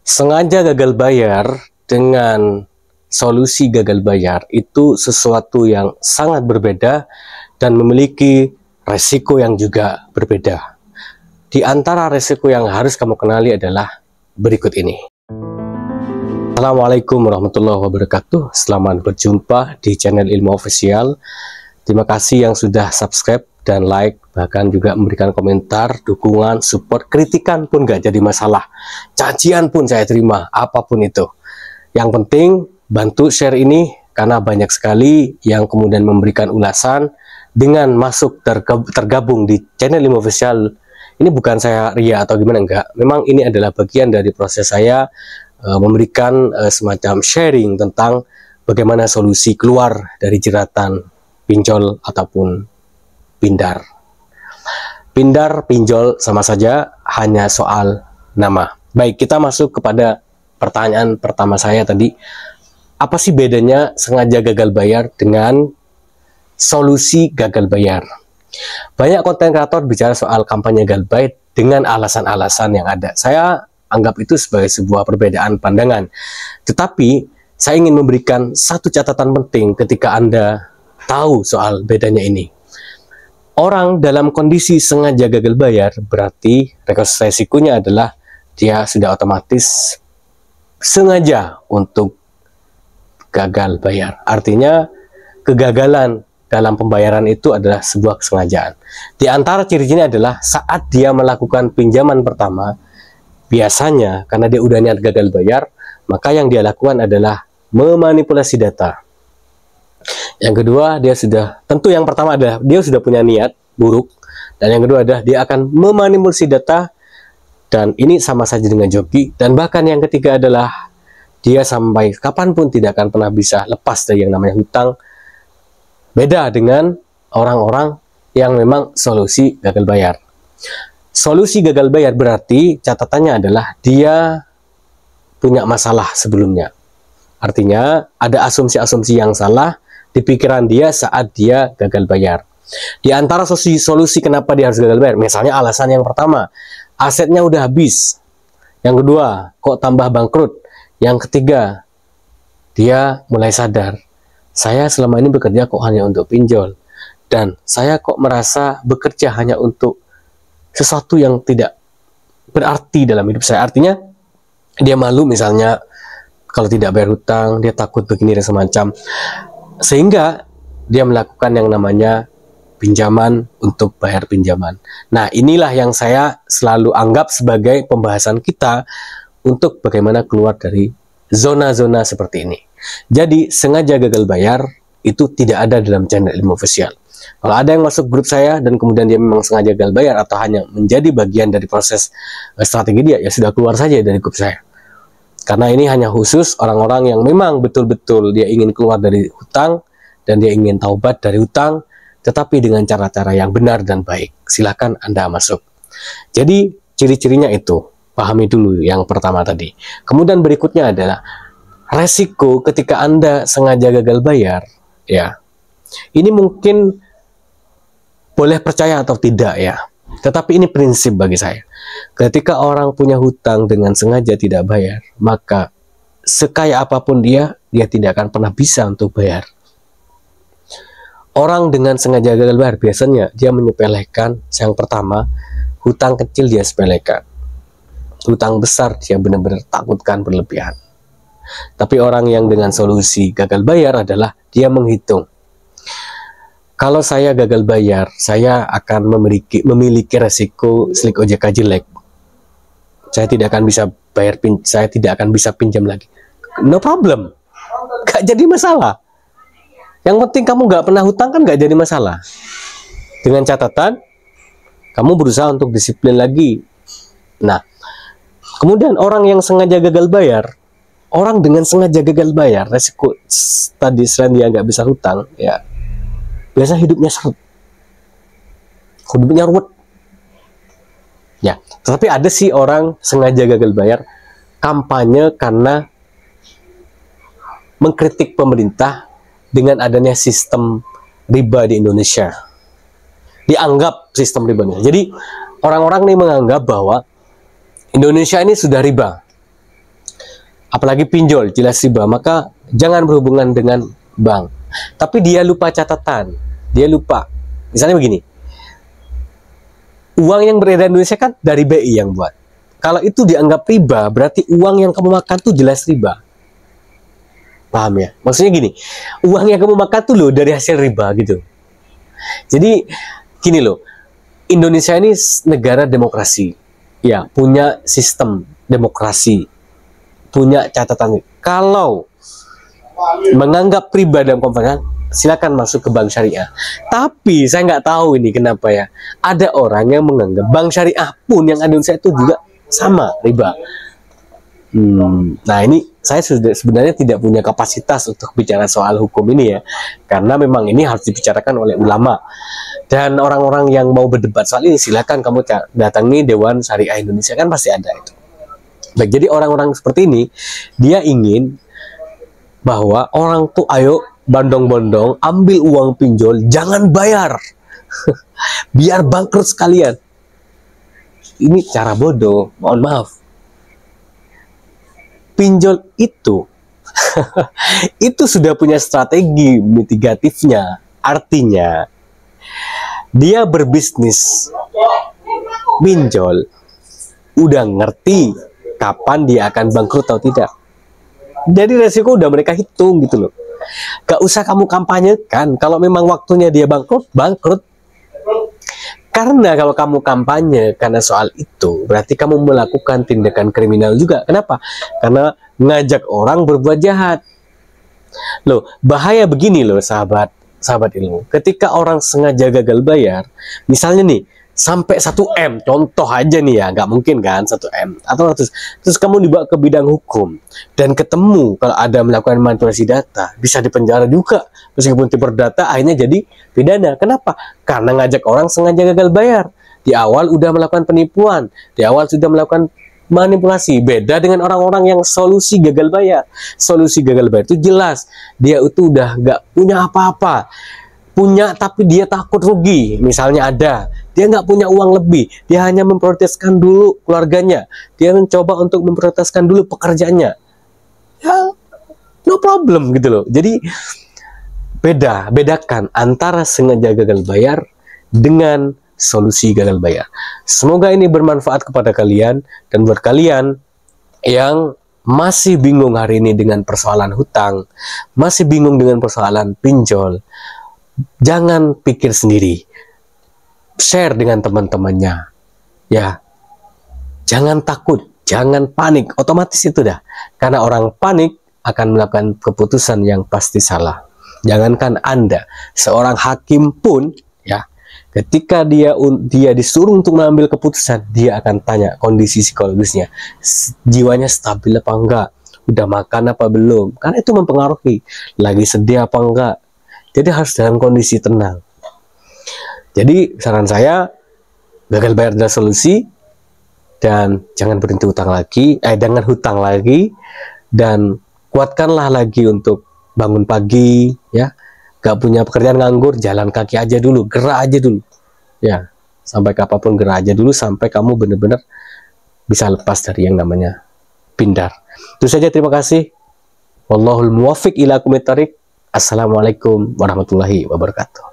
Sengaja gagal bayar dengan solusi gagal bayar itu sesuatu yang sangat berbeda dan memiliki resiko yang juga berbeda. Di antara resiko yang harus kamu kenali adalah berikut ini. Assalamualaikum warahmatullahi wabarakatuh. Selamat berjumpa di channel Ilmu Official. Terima kasih yang sudah subscribe dan like, bahkan juga memberikan komentar, dukungan, support, kritikan pun gak jadi masalah. Cacian pun saya terima, apapun itu. Yang penting bantu share ini karena banyak sekali yang kemudian memberikan ulasan dengan masuk tergabung di channel Ilmu Official. Ini bukan saya ria atau gimana, enggak. Memang ini adalah bagian dari proses saya memberikan semacam sharing tentang bagaimana solusi keluar dari jeratan pinjol ataupun pindar. Pindar, pinjol sama saja, hanya soal nama. Baik, kita masuk kepada pertanyaan pertama saya tadi. Apa sih bedanya sengaja gagal bayar dengan solusi gagal bayar? Banyak konten kreator bicara soal kampanye gagal bayar dengan alasan-alasan yang ada. Saya anggap itu sebagai sebuah perbedaan pandangan. Tetapi saya ingin memberikan satu catatan penting ketika Anda tahu soal bedanya ini. Orang dalam kondisi sengaja gagal bayar berarti resikonya adalah dia sudah otomatis sengaja untuk gagal bayar. Artinya kegagalan dalam pembayaran itu adalah sebuah kesengajaan. Di antara ciri-cirinya adalah saat dia melakukan pinjaman pertama, biasanya karena dia udah niat gagal bayar, maka yang dia lakukan adalah memanipulasi data. Yang kedua, tentu yang pertama adalah dia sudah punya niat buruk, dan yang kedua adalah dia akan memanipulasi data, dan ini sama saja dengan joki. Dan bahkan yang ketiga adalah dia sampai kapanpun tidak akan pernah bisa lepas dari yang namanya hutang. Beda dengan orang-orang yang memang solusi gagal bayar. Solusi gagal bayar berarti catatannya adalah dia punya masalah sebelumnya. Artinya ada asumsi-asumsi yang salah di pikiran dia saat dia gagal bayar. Di antara solusi kenapa dia harus gagal bayar, misalnya alasan yang pertama, asetnya udah habis. Yang kedua, kok tambah bangkrut. Yang ketiga, dia mulai sadar, saya selama ini bekerja kok hanya untuk pinjol. Dan saya kok merasa bekerja hanya untuk sesuatu yang tidak berarti dalam hidup saya. Artinya dia malu misalnya kalau tidak bayar hutang, dia takut begini dan semacam, sehingga dia melakukan yang namanya pinjaman untuk bayar pinjaman. Nah, inilah yang saya selalu anggap sebagai pembahasan kita untuk bagaimana keluar dari zona-zona seperti ini. Jadi sengaja gagal bayar itu tidak ada dalam channel Ilmu Official. Kalau ada yang masuk grup saya dan kemudian dia memang sengaja gagal bayar atau hanya menjadi bagian dari proses strategi dia, ya sudah keluar saja dari grup saya. Karena ini hanya khusus orang-orang yang memang betul-betul dia ingin keluar dari hutang dan dia ingin taubat dari hutang, tetapi dengan cara-cara yang benar dan baik. Silakan Anda masuk. Jadi ciri-cirinya itu, pahami dulu yang pertama tadi. Kemudian berikutnya adalah resiko ketika Anda sengaja gagal bayar, ya. Ini mungkin boleh percaya atau tidak ya, tetapi ini prinsip bagi saya. Ketika orang punya hutang dengan sengaja tidak bayar, maka sekaya apapun dia tidak akan pernah bisa untuk bayar. Orang dengan sengaja gagal bayar biasanya dia menyepelekan. Yang pertama, hutang kecil dia sepelekan, hutang besar dia benar-benar takutkan berlebihan. Tapi orang yang dengan solusi gagal bayar adalah dia menghitung, kalau saya gagal bayar, saya akan memiliki resiko slik OJK jelek. Saya tidak akan bisa bayar, saya tidak akan bisa pinjam lagi. No problem, gak jadi masalah. Yang penting kamu gak pernah hutang kan gak jadi masalah. Dengan catatan, kamu berusaha untuk disiplin lagi. Nah, kemudian orang yang sengaja gagal bayar, orang dengan sengaja gagal bayar, resiko tadi selain dia gak bisa hutang, ya biasa hidupnya seret, hidupnya ruwet. Ya, tetapi ada sih orang sengaja gagal bayar kampanye karena mengkritik pemerintah dengan adanya sistem riba di Indonesia. Dianggap sistem riba. Jadi orang-orang nih menganggap bahwa Indonesia ini sudah riba. apalagi pinjol jelas riba, maka jangan berhubungan dengan bank. Tapi dia lupa catatan, dia lupa. Misalnya begini, uang yang beredar di Indonesia kan dari BI yang buat. Kalau itu dianggap riba, berarti uang yang kamu makan tuh jelas riba. Paham ya? Maksudnya gini, uang yang kamu makan tuh loh dari hasil riba gitu. Jadi gini loh, Indonesia ini negara demokrasi, ya, punya sistem demokrasi, punya catatan. Kalau menganggap riba dalam konvensi, silakan masuk ke bank syariah. Tapi saya nggak tahu ini kenapa ya, ada orang yang menganggap bank syariah pun yang ada di Indonesia itu juga sama riba. Nah ini saya sudah sebenarnya tidak punya kapasitas untuk bicara soal hukum ini ya, karena memang ini harus dibicarakan oleh ulama dan orang-orang yang mau berdebat soal ini. Silakan kamu datangi Dewan Syariah Indonesia, kan pasti ada itu. Baik, jadi orang-orang seperti ini dia ingin bahwa orang tuh ayo bondong-bondong ambil uang pinjol, jangan bayar biar bangkrut sekalian. Ini cara bodoh, mohon maaf. Pinjol itu itu sudah punya strategi mitigatifnya. Artinya dia berbisnis pinjol udah ngerti kapan dia akan bangkrut atau tidak. Jadi resiko udah mereka hitung gitu loh. Gak usah kamu kampanyekan. Kalau memang waktunya dia bangkrut, bangkrut. Karena kalau kamu kampanye karena soal itu, berarti kamu melakukan tindakan kriminal juga. Kenapa? Karena ngajak orang berbuat jahat. Loh, bahaya begini loh sahabat ilmu. Ketika orang sengaja gagal bayar, misalnya nih, sampai 1 M, contoh aja nih ya, nggak mungkin kan 1 M atau 100. Terus kamu dibawa ke bidang hukum dan ketemu kalau ada melakukan manipulasi data, bisa dipenjara juga meskipun data akhirnya jadi pidana. Kenapa? Karena ngajak orang sengaja gagal bayar. Di awal udah melakukan penipuan, di awal sudah melakukan manipulasi. Beda dengan orang-orang yang solusi gagal bayar. Solusi gagal bayar itu jelas dia itu udah nggak punya apa-apa, punya tapi dia takut rugi. Misalnya dia nggak punya uang lebih, dia hanya memprioritaskan dulu keluarganya, dia mencoba untuk memprioritaskan dulu pekerjaannya, ya no problem gitu loh. Jadi bedakan antara sengaja gagal bayar dengan solusi gagal bayar. Semoga ini bermanfaat kepada kalian, dan buat kalian yang masih bingung hari ini dengan persoalan hutang, masih bingung dengan persoalan pinjol, jangan pikir sendiri, share dengan teman-temannya ya. Jangan takut, jangan panik, otomatis itu dah, karena orang panik akan melakukan keputusan yang pasti salah. Jangankan Anda, seorang hakim pun ya, ketika dia disuruh untuk mengambil keputusan, dia akan tanya kondisi psikologisnya, jiwanya stabil apa enggak, udah makan apa belum, karena itu mempengaruhi lagi sedih apa enggak. Jadi harus dalam kondisi tenang. Jadi saran saya, gagal bayar adalah solusi, dan jangan berhenti hutang lagi, jangan hutang lagi, dan kuatkanlah lagi untuk bangun pagi ya. Gak punya pekerjaan, nganggur, jalan kaki aja dulu, gerak aja dulu ya, sampai kapanpun gerak aja dulu sampai kamu benar-benar bisa lepas dari yang namanya pindar. Itu saja, terima kasih. Wallahul muwaffiq ila aqwamit thoriq. Assalamualaikum warahmatullahi wabarakatuh.